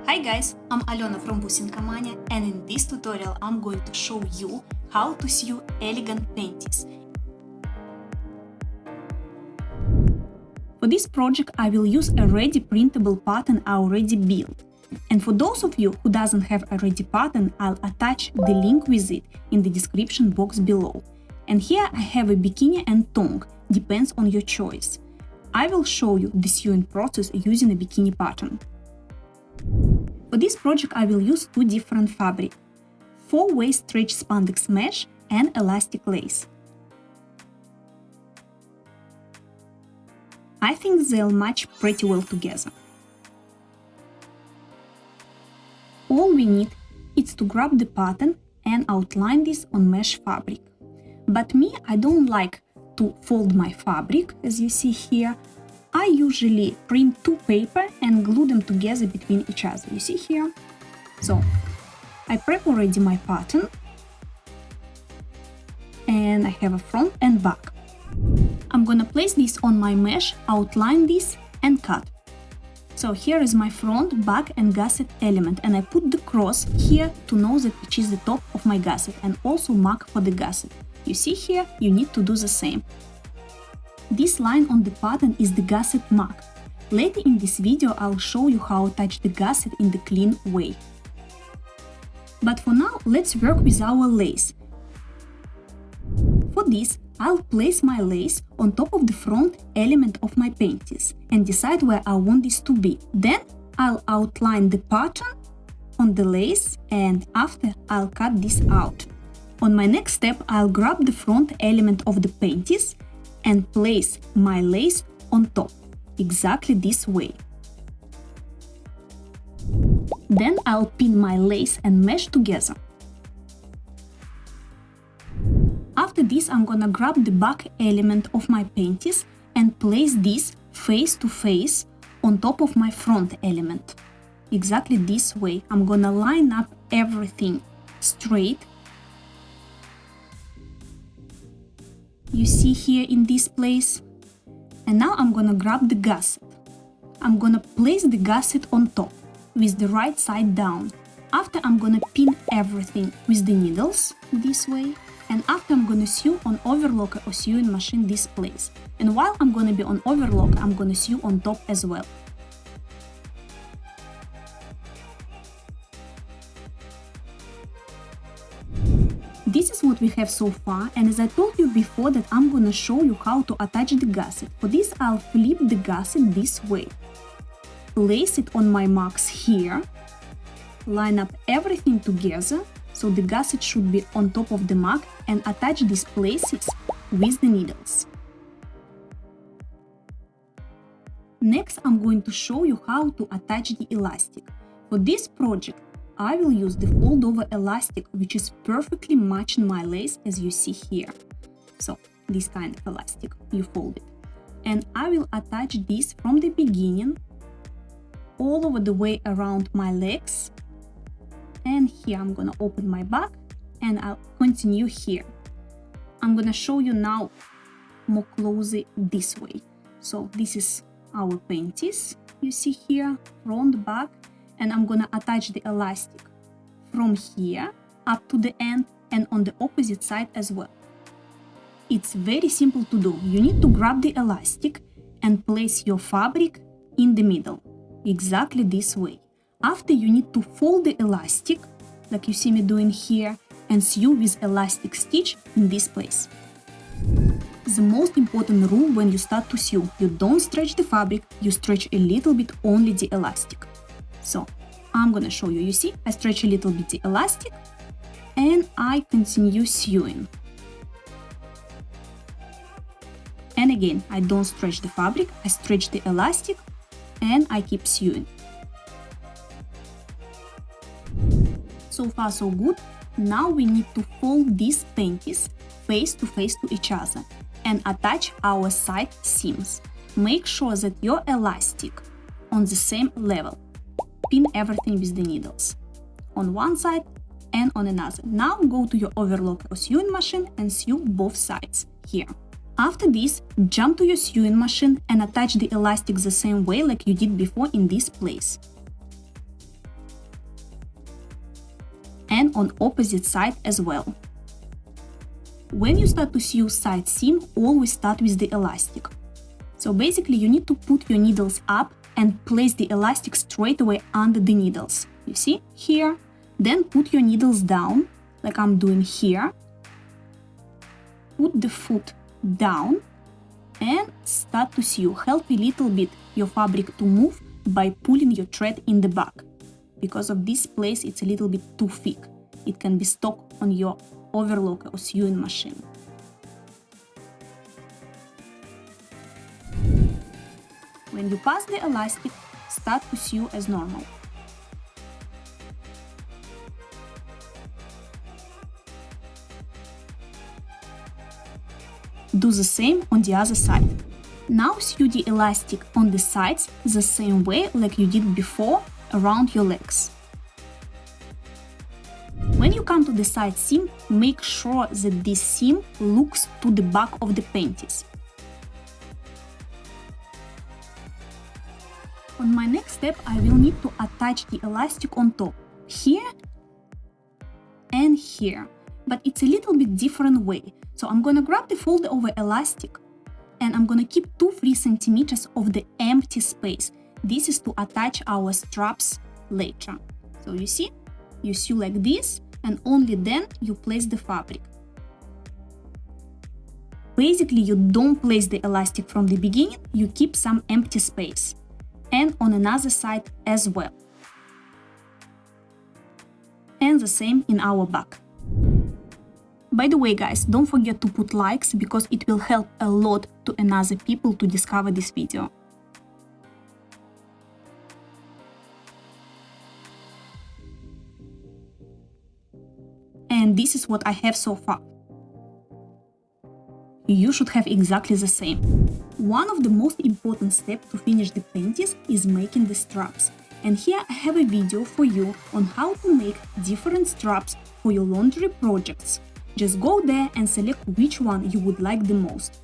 Hi guys, I'm Alyona from BusinkaMania, and in this tutorial I'm going to show you how to sew elegant panties. For this project I will use a ready printable pattern I already built. And for those of you who doesn't have a ready pattern, I'll attach the link with it in the description box below. And here I have a bikini and thong, depends on your choice. I will show you the sewing process using a bikini pattern. For this project I will use two different fabrics, 4-way stretch spandex mesh and elastic lace. I think they'll match pretty well together. All we need is to grab the pattern and outline this on mesh fabric. But me, I don't like to fold my fabric, as you see here. I usually print two paper and glue them together between each other, you see here. So, I prep already my pattern and I have a front and back. I'm gonna place this on my mesh, outline this and cut. So here is my front, back and gusset element, and I put the cross here to know that which is the top of my gusset and also mark for the gusset. You see here, you need to do the same. This line on the pattern is the gusset mark. Later in this video I'll show you how to attach the gusset in the clean way. But for now, let's work with our lace. For this, I'll place my lace on top of the front element of my panties and decide where I want this to be. Then I'll outline the pattern on the lace and after I'll cut this out. On my next step, I'll grab the front element of the panties and place my lace on top, exactly this way. Then I'll pin my lace and mesh together. After this, I'm gonna grab the back element of my panties and place this face to face on top of my front element. Exactly this way. I'm gonna line up everything straight. You see here in this place. And now I'm gonna grab the gusset. I'm gonna place the gusset on top with the right side down. After I'm gonna pin everything with the needles this way. And after I'm gonna sew on overlocker or sewing machine this place. And while I'm gonna be on overlock, I'm gonna sew on top as well. This is what we have so far, and as I told you before that I'm gonna show you how to attach the gusset. For this I'll flip the gusset this way. Place it on my marks here. Line up everything together, so the gusset should be on top of the mark, and attach these places with the needles. Next I'm going to show you how to attach the elastic. For this project I will use the fold over elastic, which is perfectly matching my lace as you see here. So this kind of elastic, you fold it. And I will attach this from the beginning all over the way around my legs. And here I'm gonna open my back and I'll continue here. I'm gonna show you now more closely this way. So this is our panties, you see here, front, back. And I'm gonna attach the elastic from here up to the end and on the opposite side as well. It's very simple to do. You need to grab the elastic and place your fabric in the middle, exactly this way. After you need to fold the elastic, like you see me doing here, and sew with elastic stitch in this place. The most important rule when you start to sew, you don't stretch the fabric, you stretch a little bit only the elastic. So, I'm gonna show you, you see, I stretch a little bit the elastic and I continue sewing. And again, I don't stretch the fabric, I stretch the elastic and I keep sewing. So far so good. Now we need to fold these panties face to each other and attach our side seams. Make sure that your elastic on the same level. Pin everything with the needles on one side and on another. Now go to your overlock or sewing machine and sew both sides here. After this, jump to your sewing machine and attach the elastic the same way like you did before in this place. and on opposite side as well. When you start to sew side seam, always start with the elastic. So basically you need to put your needles up and place the elastic straight away under the needles. You see? Here. Then put your needles down, like I'm doing here. Put the foot down and start to sew. Help a little bit your fabric to move by pulling your thread in the back. Because of this place it's a little bit too thick. It can be stuck on your overlocker or sewing machine. When you pass the elastic, start to sew as normal. Do the same on the other side. Now sew the elastic on the sides the same way like you did before around your legs. When you come to the side seam, make sure that this seam looks to the back of the panties. On my next step, I will need to attach the elastic on top, here and here, but it's a little bit different way. So I'm gonna grab the fold over elastic and I'm gonna keep 2-3 centimeters of the empty space. This is to attach our straps later. So you see, you sew like this and only then you place the fabric. Basically you don't place the elastic from the beginning, you keep some empty space. And on another side as well. And the same in our back. By the way guys, don't forget to put likes because it will help a lot to another people to discover this video. And this is what I have so far. You should have exactly the same. One of the most important steps to finish the panties is making the straps. And here I have a video for you on how to make different straps for your laundry projects. Just go there and select which one you would like the most.